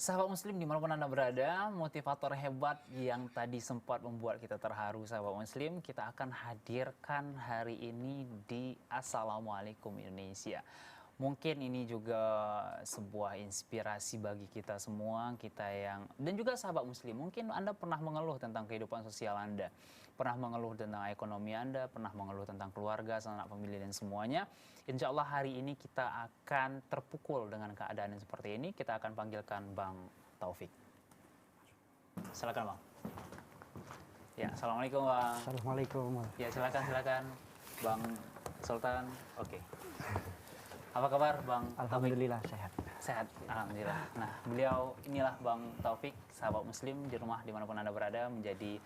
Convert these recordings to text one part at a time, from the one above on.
Sahabat Muslim dimanapun Anda berada, motivator hebat yang tadi sempat membuat kita terharu sahabat Muslim, kita akan hadirkan hari ini di Assalamualaikum Indonesia. Mungkin ini juga sebuah inspirasi bagi kita semua, kita yang dan juga sahabat Muslim. Mungkin Anda pernah mengeluh tentang kehidupan sosial Anda, pernah mengeluh tentang ekonomi Anda, pernah mengeluh tentang keluarga, sanak famili dan semuanya. Insya Allah hari ini kita akan terpukul dengan keadaan yang seperti ini. Kita akan panggilkan Bang Taufik. Silakan Bang. Ya, assalamualaikum Bang. Assalamualaikum. Ya, silakan Bang Sultan. Oke. Apa kabar Bang? Alhamdulillah sehat. Sehat, alhamdulillah. Nah, beliau inilah Bang Taufik, sahabat Muslim di rumah dimanapun Anda berada, menjadi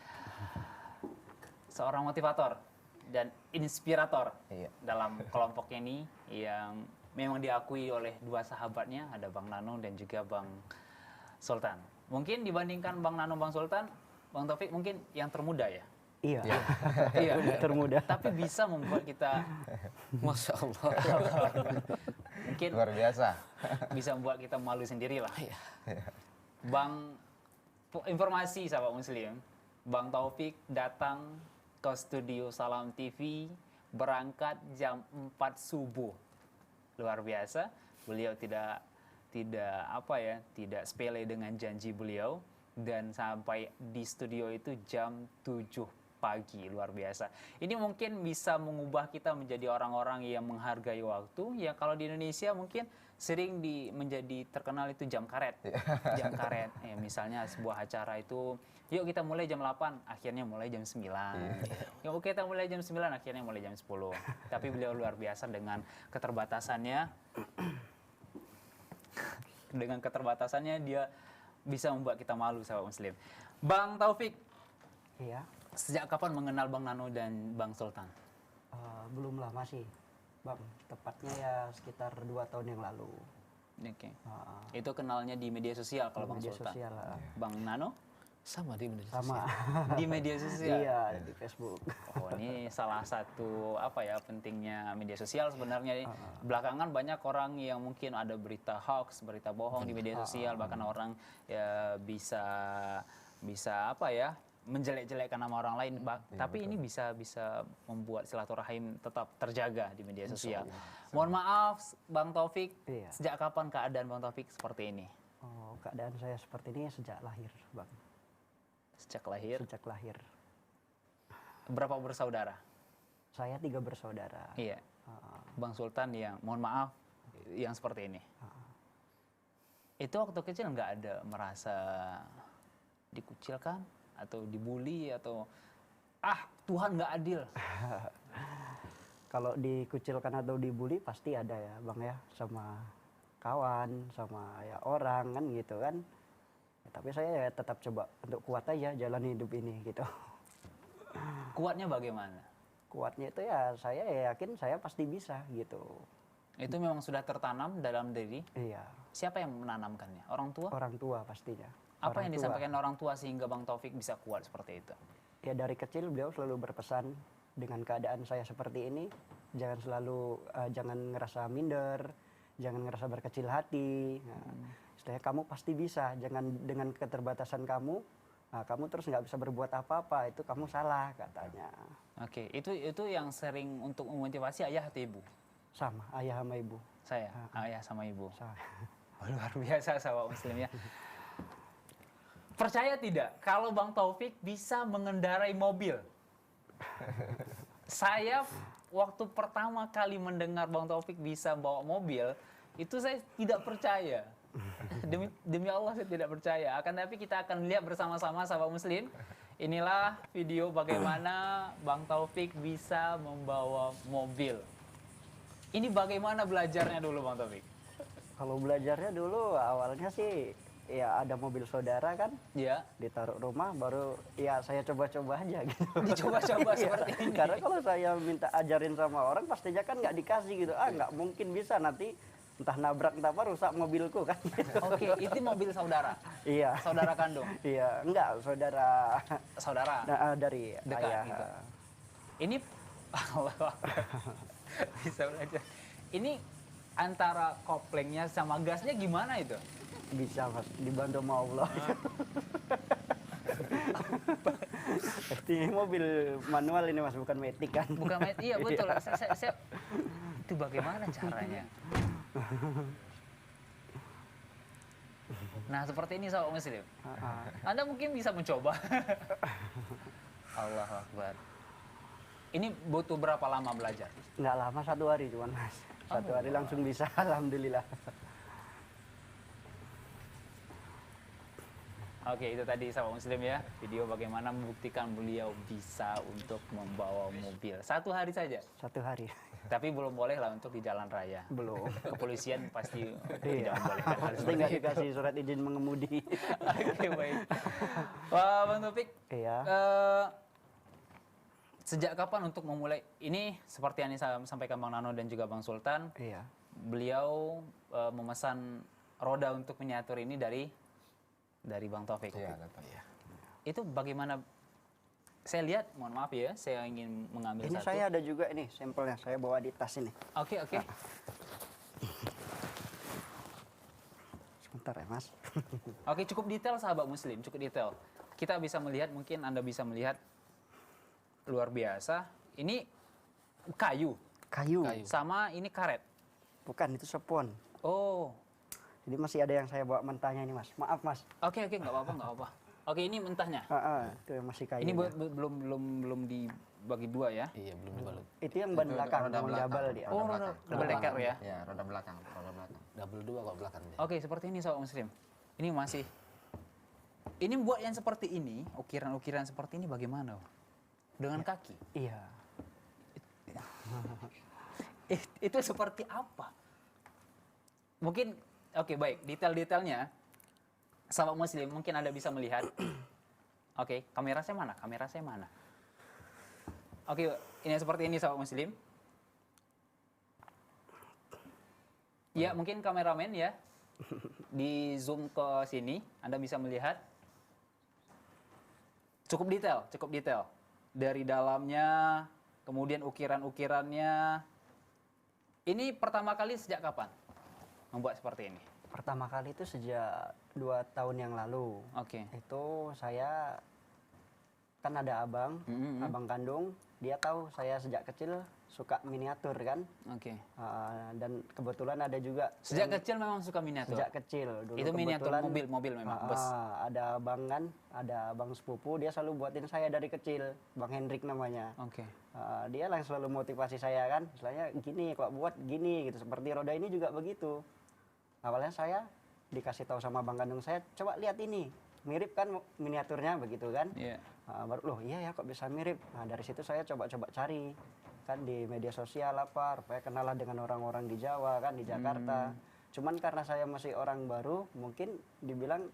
seorang motivator dan inspirator dalam kelompoknya ini yang memang diakui oleh dua sahabatnya, ada Bang Nano dan juga Bang Sultan. Mungkin dibandingkan Bang Nano, Bang Sultan, Bang Taufik mungkin yang termuda ya? Iya, Iya, termuda. tapi bisa membuat kita, Masya Allah, mungkin Luar biasa. bisa membuat kita malu sendiri lah. Bang, informasi sahabat Muslim, Bang Taufik datang ke studio Salam TV berangkat jam 4 subuh. Luar biasa. Beliau tidak sepele dengan janji beliau, dan sampai di studio itu jam 7 pagi. Luar biasa. Ini mungkin bisa mengubah kita menjadi orang-orang yang menghargai waktu. Ya kalau di Indonesia mungkin sering menjadi terkenal itu jam karet. Jam karet. Ya, misalnya sebuah acara itu, yuk kita mulai jam 8, akhirnya mulai jam 9. Yuk kita mulai jam 9, akhirnya mulai jam 10. Tapi beliau luar biasa dengan keterbatasannya. Dengan keterbatasannya dia bisa membuat kita malu sahabat Muslim. Bang Taufik. Iya. Sejak kapan mengenal Bang Nano dan Bang Sultan? Belum lama sih, Bang. Tepatnya ya sekitar 2 tahun yang lalu. Oke. Itu kenalnya di media sosial kalau Bang Media Sultan. sosial. Bang Nano? Sama di media Sama. Di media sosial. Iya, di Facebook. Oh, ini salah satu pentingnya media sosial sebenarnya. Belakangan banyak orang yang mungkin ada berita hoax, berita bohong di media sosial, bahkan orang ya bisa menjelek-jelekkan nama orang lain. Tapi ini bisa membuat silaturahim tetap terjaga di media sosial. Mohon maaf Bang Taufik, sejak kapan keadaan Bang Taufik seperti ini? Oh, keadaan saya seperti ini sejak lahir, Bang. Sejak lahir? Sejak lahir. Berapa bersaudara? Saya 3 bersaudara. Iya. Bang Sultan yang, mohon maaf, yang seperti ini. Itu waktu kecil nggak ada merasa dikucilkan? Atau dibully atau Tuhan nggak adil? Kalau dikucilkan atau dibully pasti ada ya Bang ya, sama kawan, sama ya orang kan gitu kan. Ya, tapi saya ya tetap coba untuk kuat aja jalan hidup ini gitu. Kuatnya bagaimana? Kuatnya itu ya saya yakin saya pasti bisa gitu. Itu memang sudah tertanam dalam diri? Iya. Siapa yang menanamkannya? Orang tua? Orang tua pastinya. Apa yang Orang tua. disampaikan orang tua sehingga Bang Taufik bisa kuat seperti itu? Ya dari kecil beliau selalu berpesan dengan keadaan saya seperti ini, jangan ngerasa minder, jangan ngerasa berkecil hati. Nah, istilahnya kamu pasti bisa, jangan dengan keterbatasan kamu, kamu terus nggak bisa berbuat apa-apa, itu kamu salah katanya. Oke, itu yang sering untuk memotivasi ayah atau ibu? Sama, ayah sama ibu. Saya, ayah sama ibu. Sama. Luar biasa sahabat Muslim ya. Percaya tidak kalau Bang Taufik bisa mengendarai mobil? Saya waktu pertama kali mendengar Bang Taufik bisa bawa mobil, itu saya tidak percaya. Demi Allah saya tidak percaya. Akan tapi kita akan lihat bersama-sama sahabat Muslim. Inilah video bagaimana Bang Taufik bisa membawa mobil. Ini bagaimana belajarnya dulu Bang Taufik? Kalau belajarnya dulu awalnya sih ya ada mobil saudara kan, Ya. ditaruh rumah baru ya saya coba-coba aja gitu. Dicoba-coba Iya, seperti ini. Karena kalau saya minta ajarin sama orang pastinya kan nggak dikasih gitu. Nggak mungkin bisa, nanti entah nabrak entah apa rusak mobilku kan. Oke, itu mobil saudara. Iya. Saudara kandung. Iya, enggak saudara. Saudara. Dari Dekat ayah. gitu. Ini Allah. Bisa belajar. Ini antara koplengnya sama gasnya gimana itu? Bisa Mas, dibantu sama Allah. Ini mobil manual ini Mas, bukan matic kan? Bukan iya betul. Itu bagaimana caranya? Nah, seperti ini sahabat muslim. Anda mungkin bisa mencoba. Allahu Akbar. Ini butuh berapa lama belajar? Nggak lama, 1 hari cuman Mas. 1 hari langsung bisa, alhamdulillah. Oke, itu tadi sahabat muslim ya, video bagaimana membuktikan beliau bisa untuk membawa mobil 1 hari saja. 1 hari. Tapi belum boleh lah untuk di jalan raya. Belum. Kepolisian pasti Iya. tidak membolehkan hal Pasti seperti nggak itu. dikasih surat izin mengemudi. Oke, baik. Wah, Bang Taufik, Iya. sejak kapan untuk memulai ini seperti yang saya sampaikan Bang Nano dan juga Bang Sultan, Iya. beliau memesan roda untuk miniatur ini dari Bang Taufik. Iya, datang. Itu bagaimana? Saya lihat, mohon maaf ya, saya ingin mengambil Ini satu. saya ada juga ini sampelnya, saya bawa di tas ini. Oke, oke. Sebentar ya Mas. Oke, cukup detail sahabat muslim, cukup detail. Kita bisa melihat, mungkin Anda bisa melihat luar biasa. Ini kayu, Kayu. sama ini karet. Bukan, itu spon. Oh, Jadi masih ada yang saya bawa mentahnya ini Mas. Maaf Mas. oke, nggak apa-apa, nggak apa. Oke, ini mentahnya. Itu yang masih kayu. Ini belum dibagi 2 ya? Iya, belum dibalut. Itu yang ban Itu belakang, roda yang belakang. double dia. Oh, belakang. double decker ya? Iya, roda belakang. Double 2 kok belakang dia. Oke, seperti ini sahabat muslim. Ini masih. Ini buat yang seperti ini, ukiran-ukiran seperti ini bagaimana? Dengan kaki. Iya. Itu seperti apa? Mungkin, oke baik, detail-detailnya. Sahabat muslim, mungkin Anda bisa melihat. Oke, kamera saya mana? Kamera saya mana? Oke, ini seperti ini sahabat muslim. Ya, mungkin kameramen ya. Di zoom ke sini, Anda bisa melihat. Cukup detail. Dari dalamnya, kemudian ukiran-ukirannya. Ini pertama kali sejak kapan membuat seperti ini? Pertama kali itu sejak 2 tahun yang lalu. Oke. Itu saya kan ada abang, abang kandung, dia tahu saya sejak kecil suka miniatur kan. Oke. Dan kebetulan ada juga Sejak kecil memang suka miniatur. sejak kecil dulu Itu miniatur kebetulan, mobil memang, bus. ada abang kan, ada abang sepupu, dia selalu buatin saya dari kecil, Bang Hendrik namanya. Oke. Dia yang selalu motivasi saya kan, istilahnya gini, kalau buat gini gitu, seperti roda ini juga begitu. Awalnya saya dikasih tahu sama bang kandung saya, coba lihat ini, mirip kan miniaturnya begitu kan. Iya. Baru loh iya ya kok bisa mirip. Nah dari situ saya coba-coba cari kan di media sosial apa, supaya kenal lah dengan orang-orang di Jawa kan, di Jakarta. Cuman karena saya masih orang baru, mungkin dibilang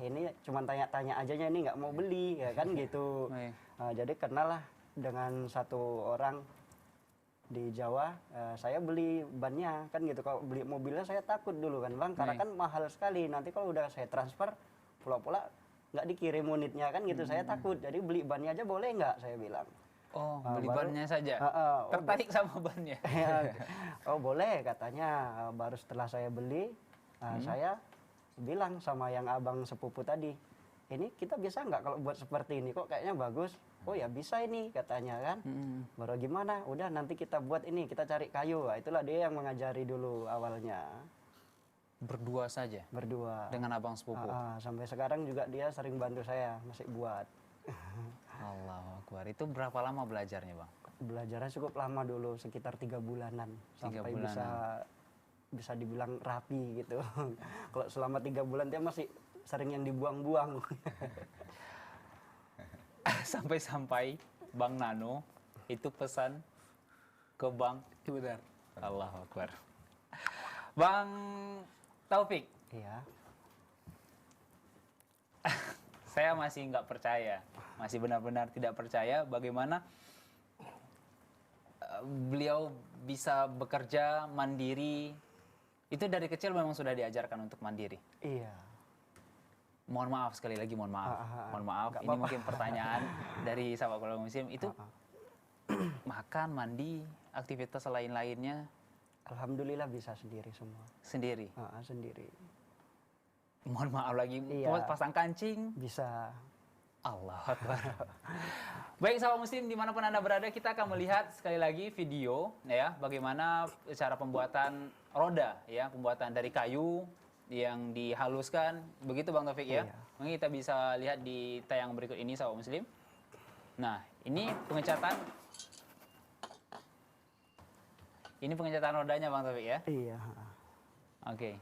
ini cuman tanya-tanya ajanya, ini nggak mau beli ya kan gitu. Baik. Jadi kenal lah dengan satu orang di Jawa, saya beli bannya kan gitu. Kalau beli mobilnya saya takut dulu kan bang, karena kan mahal sekali. Nanti kalau udah saya transfer pula-pula nggak dikirim unitnya kan gitu, saya takut. Jadi beli bannya aja boleh nggak, saya bilang. Oh, beli bannya saja. Tertarik sama bannya. Oh boleh katanya. Baru setelah saya beli, saya bilang sama yang abang sepupu tadi, ini kita bisa nggak kalau buat seperti ini, kok kayaknya bagus. Oh ya bisa ini katanya kan. Baru gimana, udah nanti kita buat ini, kita cari kayu. Nah, itulah dia yang mengajari dulu awalnya. Berdua saja? Berdua. Dengan abang sepupu? Sampai sekarang juga dia sering bantu saya, masih buat. Allahu Akbar. Itu berapa lama belajarnya bang? Belajarnya cukup lama dulu, sekitar 3 bulanan. 3 sampai bulanan. bisa dibilang rapi gitu. Kalau selama 3 bulan dia masih sering yang dibuang-buang. Sampai-sampai Bang Nano itu pesan ke Bang. Benar. Allahu Akbar. Bang Taufik. Iya. Saya masih nggak percaya, masih benar-benar tidak percaya bagaimana beliau bisa bekerja mandiri. Itu dari kecil memang sudah diajarkan untuk mandiri. Iya. Mohon maaf sekali lagi, mohon maaf. Mohon maaf, Nggak ini apa-apa. mungkin pertanyaan dari sahabat keluarga muslim. Itu makan, mandi, aktivitas lain-lainnya Alhamdulillah bisa sendiri semua. sendiri. Sendiri. Mohon maaf lagi, Iya. pasang kancing. Bisa. Allah Akbar. Baik sahabat muslim dimanapun Anda berada, kita akan melihat sekali lagi video ya bagaimana cara pembuatan roda ya, pembuatan dari kayu yang dihaluskan. Begitu Bang Taufik ya. Iya. Mungkin kita bisa lihat di tayang berikut ini sahabat muslim. Nah, ini pengecatan rodanya Bang Taufik ya. Iya. Oke.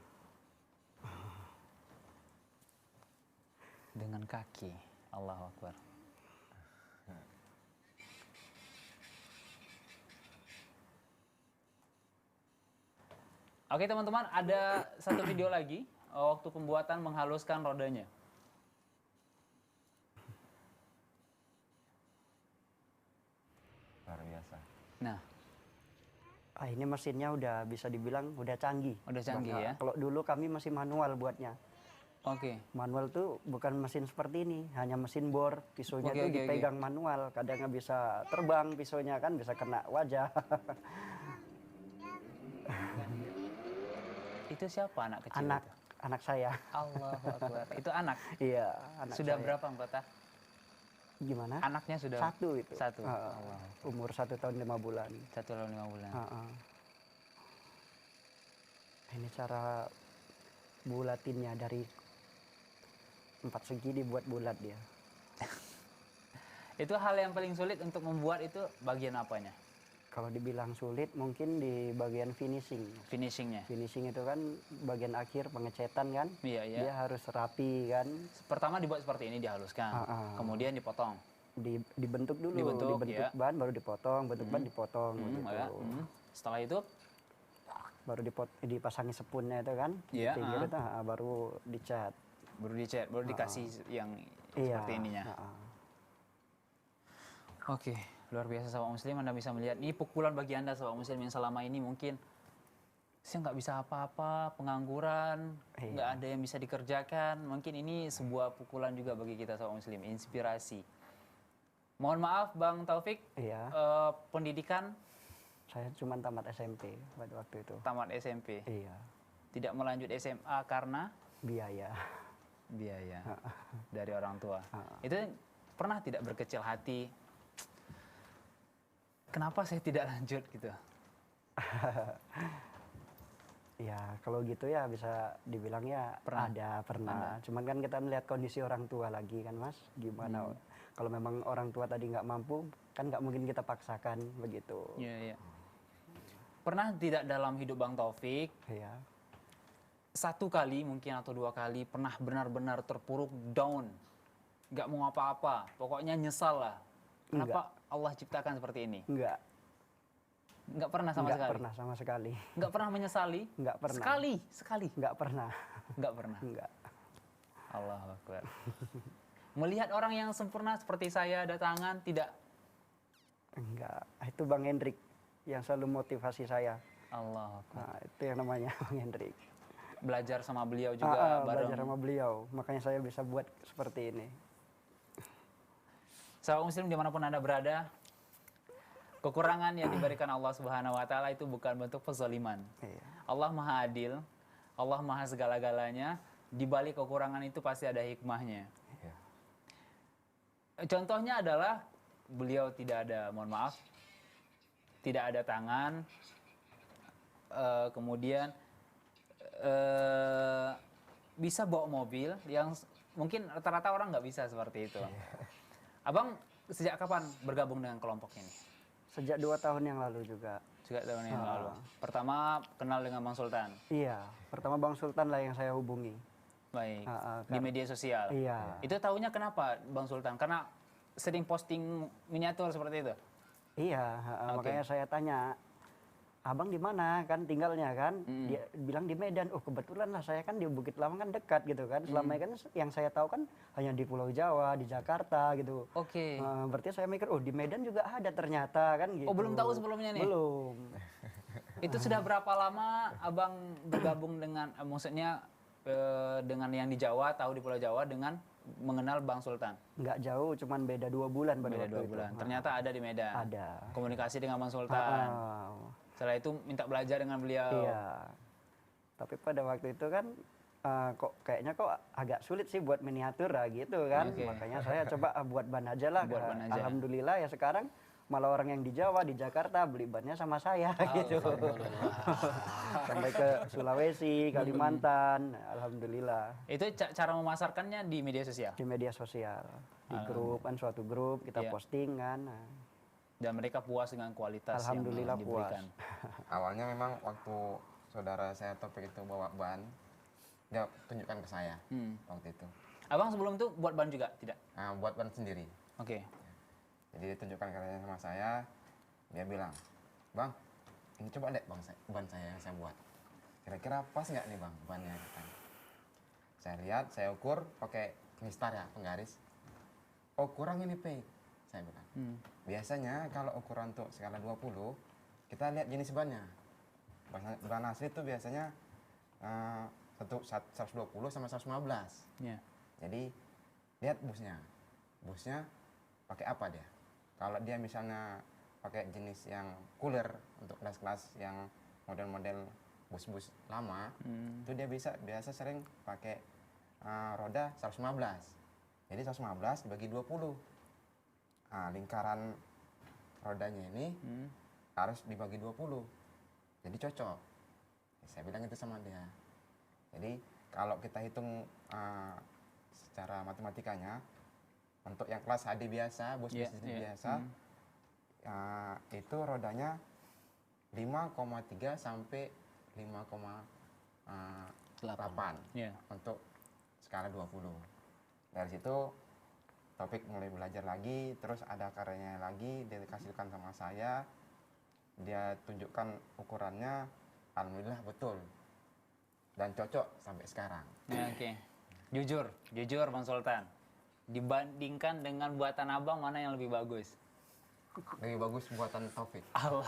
Dengan kaki. Allahu Akbar. Oke teman-teman, ada satu video lagi waktu pembuatan menghaluskan rodanya. Luar biasa. Nah, Ini mesinnya udah bisa dibilang udah canggih. Udah canggih Nah, ya. Kalau dulu kami masih manual buatnya. oke. Manual tuh bukan mesin seperti ini, hanya mesin bor. Pisaunya Oke, tuh oke, dipegang manual. Kadang nggak bisa terbang pisaunya kan, bisa kena wajah. Itu siapa anak kecil anak itu? anak saya. Allahu Akbar. Itu anak. Iya, anak Sudah saya. berapa anggota? Gimana? Anaknya sudah Satu itu. Satu. Heeh. Allah. Umur 1 tahun 5 bulan. 1 tahun 5 bulan. Heeh. Ini cara bulatinnya dari 4 segi dibuat bulat dia. Itu hal yang paling sulit untuk membuat itu bagian apanya? Kalau dibilang sulit mungkin di bagian finishing. Finishingnya. Finishing itu kan bagian akhir pengecetan kan. Iya, iya. Dia harus rapi kan. Pertama dibuat seperti ini, dihaluskan. Kemudian dipotong. Dibentuk dulu, Dibentuk, ya. ban baru dipotong, bentuk ban dipotong begitu. Ya. Setelah itu Baru dipasangi sepunnya itu kan. Iya, Pinggir itu baru dicat. baru dicat, baru dikasih yang Iya. seperti ininya. Oke, luar biasa sahabat muslim. Anda bisa melihat ini pukulan bagi Anda sahabat muslim yang selama ini mungkin saya nggak bisa apa-apa, pengangguran, nggak ada yang bisa dikerjakan. Mungkin ini sebuah pukulan juga bagi kita sahabat muslim, inspirasi. Mohon maaf Bang Taufik, Iya. pendidikan Saya cuma tamat SMP pada waktu itu. tamat SMP, Iya. tidak melanjut SMA karena Biaya. biaya dari orang tua. Itu pernah tidak berkecil hati? Kenapa saya tidak lanjut gitu? Ya kalau gitu ya bisa dibilang ya pernah. Cuman kan kita melihat kondisi orang tua lagi kan Mas, gimana? Kalau memang orang tua tadi nggak mampu, kan nggak mungkin kita paksakan begitu. Iya, iya. Pernah tidak dalam hidup Bang Taufik, Iya. satu kali mungkin atau dua kali pernah benar-benar terpuruk down, nggak mau apa-apa, pokoknya nyesal lah. Kenapa Allah ciptakan seperti ini? Nggak Nggak pernah sama sekali. pernah sama sekali. Nggak pernah menyesali. Nggak pernah. Sekali. Nggak pernah. Nggak pernah. Nggak. Allahu Akbar. Melihat orang yang sempurna seperti saya ada tangan tidak. Enggak. Itu Bang Hendrik yang selalu motivasi saya. Allahu Akbar. Nah, itu yang namanya Bang Hendrik. Belajar sama beliau juga bareng. Belajar sama beliau. Makanya saya bisa buat seperti ini. Sahabat muslim dimanapun Anda berada, kekurangan yang diberikan Allah Subhanahu wa taala itu bukan bentuk kezaliman. Iya. Allah Maha Adil, Allah Maha segala-galanya, di balik kekurangan itu pasti ada hikmahnya. Iya. Contohnya adalah beliau tidak ada, mohon maaf, tidak ada tangan, kemudian bisa bawa mobil yang mungkin rata-rata orang nggak bisa seperti itu. Abang sejak kapan bergabung dengan kelompok ini? Sejak 2 tahun yang lalu juga. Sejak tahun yang lalu. Pertama kenal dengan Bang Sultan. Iya. Pertama Bang Sultan lah yang saya hubungi. Baik. Di media sosial. Iya. Itu tahunya kenapa Bang Sultan? Karena sering posting miniatur seperti itu. Iya. Makanya saya tanya, abang di mana kan tinggalnya kan? Dia bilang di Medan. Oh kebetulan lah saya kan di Bukit Lawang kan dekat gitu kan. Selama ini kan yang saya tahu kan hanya di Pulau Jawa, di Jakarta gitu. Oke. Berarti saya mikir, oh di Medan juga ada ternyata kan gitu. Oh belum tahu sebelumnya nih? Belum. Itu sudah berapa lama abang bergabung dengan, maksudnya dengan yang di Jawa, tahu di Pulau Jawa dengan mengenal Bang Sultan? Nggak jauh, cuman beda 2 bulan pada Beda 2 waktu bulan. itu. Ternyata ada di Medan. Ada. Komunikasi dengan Bang Sultan. Setelah itu minta belajar dengan beliau. Iya. Tapi pada waktu itu kan kok kayaknya kok agak sulit sih buat miniatur gitu kan. Oke. Makanya saya coba buat ban aja lah. Buat ban aja. Alhamdulillah ya sekarang malah orang yang di Jawa, di Jakarta beli bannya sama saya gitu. Sampai ke Sulawesi, Kalimantan, alhamdulillah. Itu cara memasarkannya di media sosial. Di media sosial, di grup kan suatu grup kita Iya. posting kan. Nah, Dan mereka puas dengan kualitas alhamdulillah yang puas. diberikan. Awalnya memang waktu saudara saya Taufik itu bawa ban, dia tunjukkan ke saya waktu itu. Abang sebelum itu buat ban juga? Tidak? Nah, buat ban sendiri. Oke. Jadi dia tunjukkan katanya sama saya, dia bilang, "Bang, ini coba deh ban saya yang saya buat. Kira-kira pas nggak nih bang bannya?" Katanya. Saya lihat, saya ukur pakai mistar ya, penggaris. Oh kurang ini P, saya bilang. Biasanya kalau ukuran untuk skala 20, kita lihat jenis bannya. Ban asli itu biasanya 120 sama 115. Ya. Jadi lihat busnya. Busnya pakai apa dia? Kalau dia misalnya pakai jenis yang cooler untuk kelas-kelas yang model-model bus-bus lama, itu dia biasa sering pakai roda 115. Jadi 115 dibagi 20. Nah, lingkaran rodanya ini harus dibagi 20. Jadi cocok. Saya bilang itu sama dia. Jadi kalau kita hitung secara matematikanya, untuk yang kelas HD biasa, bus bisnis biasa, itu rodanya 5,3 sampai 5,8 Ya. untuk skala 20. Dari situ Taufik mulai belajar lagi, terus ada karyanya lagi, dia dikasihkan sama saya, dia tunjukkan ukurannya, alhamdulillah betul dan cocok sampai sekarang. Ya, oke. Jujur Bang Sultan. Dibandingkan dengan buatan Abang, mana yang lebih bagus? Lebih bagus buatan Taufik. Allah.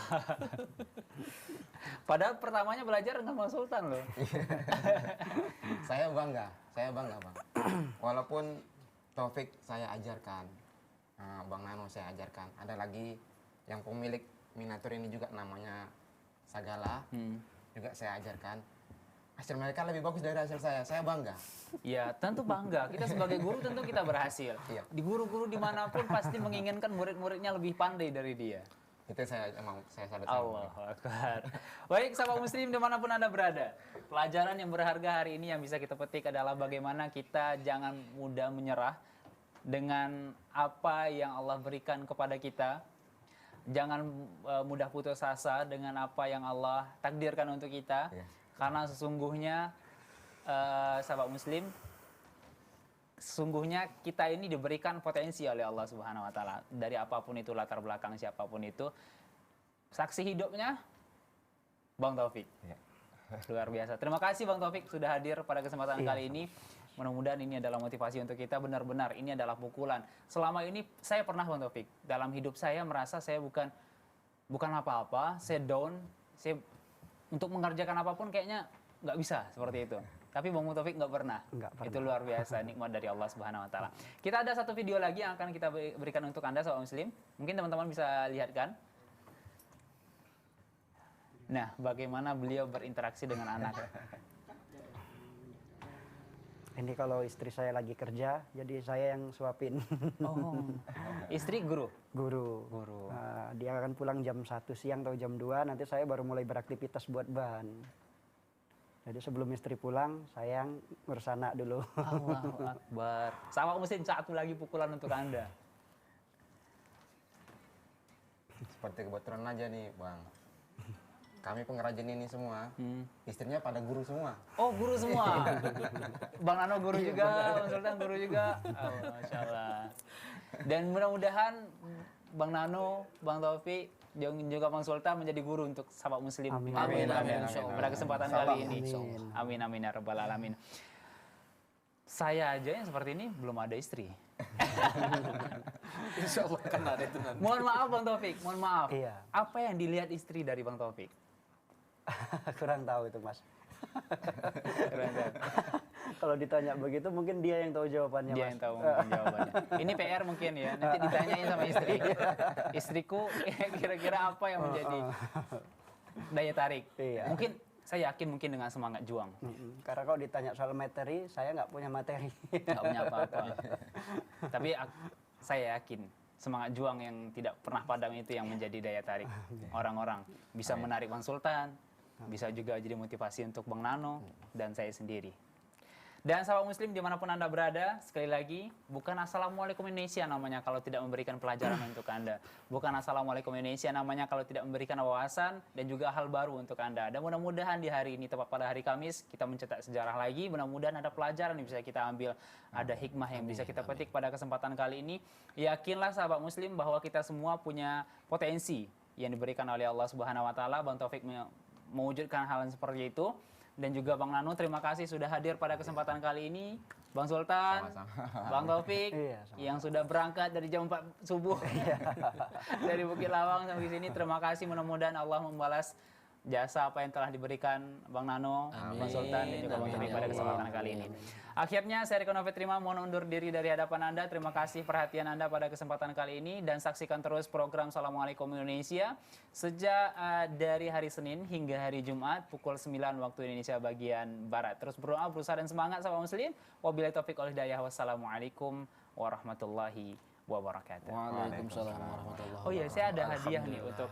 Padahal pertamanya belajar dengan Bang Sultan loh. Saya bangga bang. Walaupun Taufik saya ajarkan, Bang Nano saya ajarkan, ada lagi yang pemilik miniatur ini juga namanya Sagala, juga saya ajarkan. Hasil mereka lebih bagus dari hasil saya bangga. Ya, tentu bangga. Kita sebagai guru tentu kita berhasil. Iya. Di guru-guru dimanapun pasti menginginkan murid-muridnya lebih pandai dari dia. Itu saya salut. Allahu Akbar. Baik, sahabat muslim dimanapun Anda berada. Pelajaran yang berharga hari ini yang bisa kita petik adalah bagaimana kita jangan mudah menyerah dengan apa yang Allah berikan kepada kita. Jangan mudah putus asa dengan apa yang Allah takdirkan untuk kita. Iya. Karena sesungguhnya sahabat muslim, sesungguhnya kita ini diberikan potensi oleh Allah Subhanahu wa taala dari apapun itu, latar belakang siapapun itu. Saksi hidupnya Bang Taufik. Ya. Luar biasa. Terima kasih Bang Taufik sudah hadir pada kesempatan kali ini. Mudah-mudahan ini adalah motivasi untuk kita, benar-benar ini adalah pukulan. Selama ini saya pernah Bang Taufik, dalam hidup saya merasa saya bukan apa-apa, saya down, saya untuk mengerjakan apapun kayaknya nggak bisa seperti itu. Tapi Bang Taufik nggak pernah. Itu luar biasa, nikmat dari Allah Subhanahu wa taala. Kita ada satu video lagi yang akan kita berikan untuk Anda sahabat muslim. Mungkin teman-teman bisa lihat kan? Nah, bagaimana beliau berinteraksi dengan anak. Ini kalau istri saya lagi kerja, jadi saya yang suapin. Oh, istri guru? Guru. Dia akan pulang jam 1 siang atau jam 2, nanti saya baru mulai beraktivitas buat ban. Jadi sebelum istri pulang, saya yang ngurus anak dulu. Allahu Akbar. Sahabat muslim, satu lagi pukulan untuk Anda. Seperti kebetulan aja nih bang, kami pengrajin ini semua, istrinya pada guru semua. Oh, guru semua. Bang Nano guru juga, Bang Sultan guru juga. Oh, Masya Allah. Dan mudah-mudahan Bang Nano, Bang Taufik, juga Bang Sultan menjadi guru untuk sahabat muslim. Amin. Amin, amin, Pada kesempatan kali ini. Amin, amin, ya rabbal alamin. Saya aja yang seperti ini belum ada istri. Insya Allah kan ada itu nanti. Mohon maaf Bang Taufik, mohon maaf. Iya. Apa yang dilihat istri dari Bang Taufik? Kurang tahu itu mas. Keren, keren. Kalau ditanya begitu mungkin dia yang tahu jawabannya Dia mas. yang tahu mungkin jawabannya. Ini PR mungkin ya, nanti ditanyain sama istri. Istriku kira-kira apa yang menjadi daya tarik? Iya. Mungkin saya yakin mungkin dengan semangat juang. Karena kalau ditanya soal materi, saya nggak punya materi. Nggak punya apa-apa. Tapi saya yakin semangat juang yang tidak pernah padam itu yang menjadi daya tarik orang-orang. Bisa menarik Bang Sultan, bisa juga jadi motivasi untuk Bang Nano dan saya sendiri. Dan sahabat muslim dimanapun Anda berada, sekali lagi, bukan Assalamualaikum Indonesia namanya kalau tidak memberikan pelajaran untuk Anda. Bukan Assalamualaikum Indonesia namanya kalau tidak memberikan wawasan dan juga hal baru untuk Anda. Dan mudah-mudahan di hari ini, tepat pada hari Kamis, kita mencetak sejarah lagi. Mudah-mudahan ada pelajaran yang bisa kita ambil, ada hikmah yang bisa kita petik pada kesempatan kali ini. Yakinlah sahabat muslim bahwa kita semua punya potensi yang diberikan oleh Allah Subhanahu wa taala. Bang Taufik mewujudkan hal yang seperti itu. Dan juga Bang Nano, terima kasih sudah hadir pada kesempatan kali ini. Bang Sultan, Bang Taufik, yang sudah berangkat dari jam 4 subuh dari Bukit Lawang sampai sini. Terima kasih, mudah-mudahan Allah membalas jasa apa yang telah diberikan Bang Nano, Bang Sultan, dan juga Bang Taufik pada kesempatan kali ini. Akhirnya saya Riko Novit Rima mohon undur diri dari hadapan Anda. Terima kasih perhatian Anda pada kesempatan kali ini dan saksikan terus program Assalamualaikum Indonesia sejak dari hari Senin hingga hari Jumat pukul 9 waktu Indonesia bagian Barat. Terus berdoa, berusaha dan semangat sahabat muslim. Wabillahi taufik wal hidayah. Wassalamualaikum warahmatullahi wabarakatuh. Waalaikumsalam warahmatullahi wabarakatuh. Oh iya, saya ada hadiah nih untuk